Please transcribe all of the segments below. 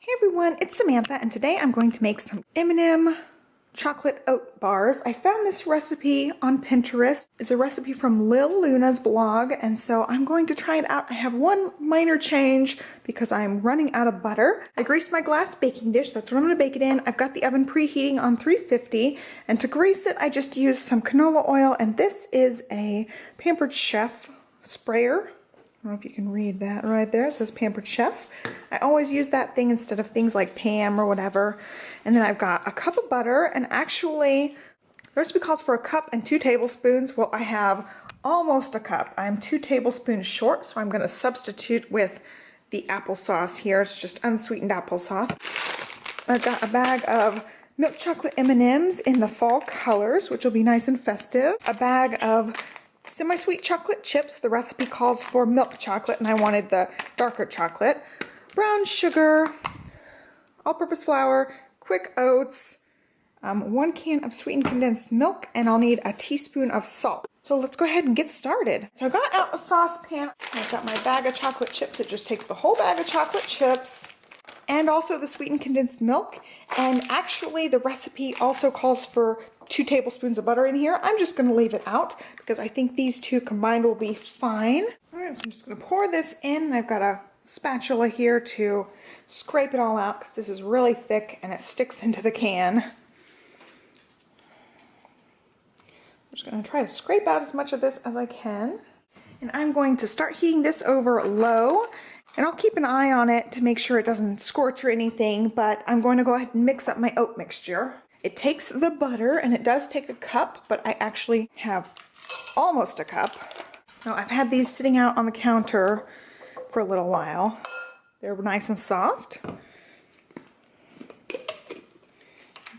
Hey everyone, it's Samantha, and today I'm going to make some M&M chocolate oat bars. I found this recipe on Pinterest. It's a recipe from Lil Luna's blog, and so I'm going to try it out. I have one minor change because I'm running out of butter. I greased my glass baking dish. That's what I'm going to bake it in. I've got the oven preheating on 350, and to grease it, I just used some canola oil, and this is a Pampered Chef sprayer. I don't know if you can read that right there. It says Pampered Chef. I always use that thing instead of things like Pam or whatever. And then I've got a cup of butter, and actually the recipe calls for a cup and 2 tablespoons. Well, I have almost a cup. I'm 2 tablespoons short, so I'm going to substitute with the applesauce here. It's just unsweetened applesauce. I've got a bag of milk chocolate M&Ms in the fall colors, which will be nice and festive. A bag of semi-sweet chocolate chips. The recipe calls for milk chocolate, and I wanted the darker chocolate. Brown sugar, all-purpose flour, quick oats, 1 can of sweetened condensed milk, and I'll need a teaspoon of salt. So let's go ahead and get started. So I got out a saucepan. I've got my bag of chocolate chips. It just takes the whole bag of chocolate chips and also the sweetened condensed milk. And actually the recipe also calls for 2 tablespoons of butter in here. I'm just going to leave it out because I think these two combined will be fine. All right, so I'm just going to pour this in. I've got a spatula here to scrape it all out because this is really thick and it sticks into the can. I'm just going to try to scrape out as much of this as I can. And I'm going to start heating this over low. And I'll keep an eye on it to make sure it doesn't scorch or anything, but I'm going to go ahead and mix up my oat mixture. It takes the butter, and it does take a cup, but I actually have almost a cup. Now, I've had these sitting out on the counter for a little while. They're nice and soft.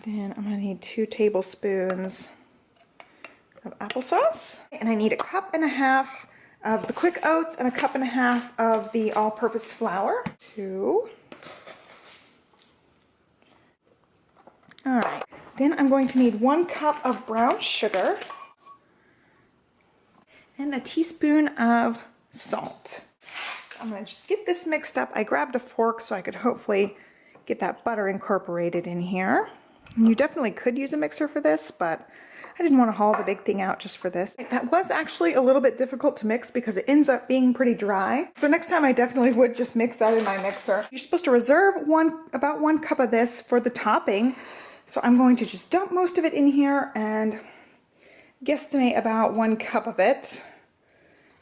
Then I'm going to need 2 tablespoons of applesauce, and I need a cup and a half of the quick oats and a cup and a half of the all-purpose flour. 2. All right. Then I'm going to need 1 cup of brown sugar and a teaspoon of salt. I'm going to just get this mixed up. I grabbed a fork so I could hopefully get that butter incorporated in here. And you definitely could use a mixer for this, but I didn't want to haul the big thing out just for this. That was actually a little bit difficult to mix because it ends up being pretty dry. So next time I definitely would just mix that in my mixer. You're supposed to reserve about 1 cup of this for the topping. So I'm going to just dump most of it in here and guesstimate about 1 cup of it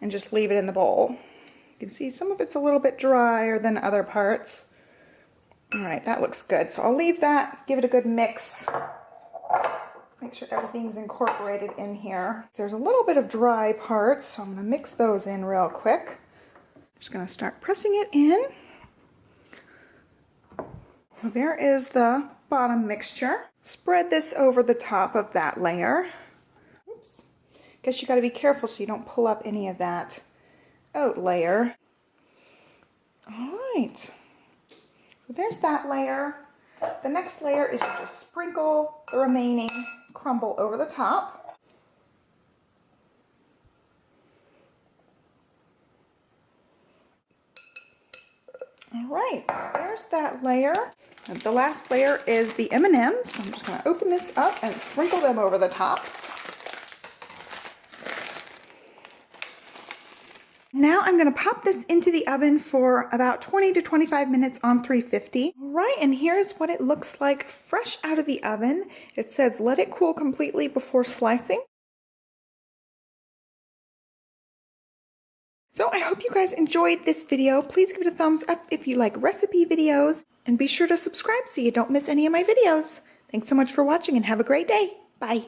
and just leave it in the bowl. You can see some of it's a little bit drier than other parts. All right, that looks good. So I'll leave that, give it a good mix. Make sure everything's incorporated in here. There's a little bit of dry parts, so I'm going to mix those in real quick. I'm just going to start pressing it in. Well, there is the bottom mixture. Spread this over the top of that layer. Oops. Guess you got to be careful so you don't pull up any of that oat layer. All right. So there's that layer. The next layer is to just sprinkle the remaining crumble over the top. All right, there's that layer. And the last layer is the M&Ms. So I'm just going to open this up and sprinkle them over the top. Now I'm going to pop this into the oven for about 20 to 25 minutes on 350. All right, and here's what it looks like fresh out of the oven. It says let it cool completely before slicing. So I hope you guys enjoyed this video. Please give it a thumbs up if you like recipe videos, and be sure to subscribe so you don't miss any of my videos. Thanks so much for watching and have a great day. Bye.